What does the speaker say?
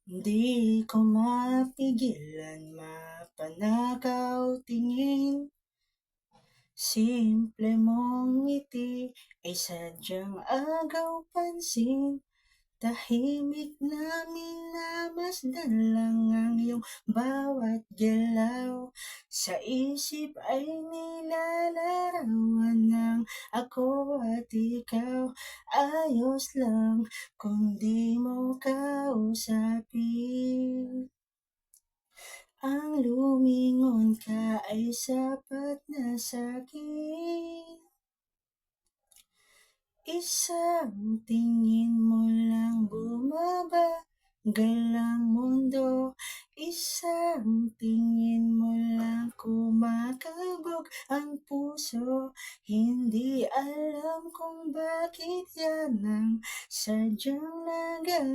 Di ko mapigilan mapanakaw tingin. Simple mong ngiti ay sadyang agaw pansin. Tahimik na minamamasdan lang ang iyong bawat galaw. Sa isip ay nilalarawan ng ako at ikaw. Ayos lang kung di mo kausapin. Ang lumingon ka ay sapat na sa'kin. Isang tingin mo lang bumabagal ang mundo. Isang tingin mo lang kumakabog ang puso. Hindi alam kung bakit yan ang sadyang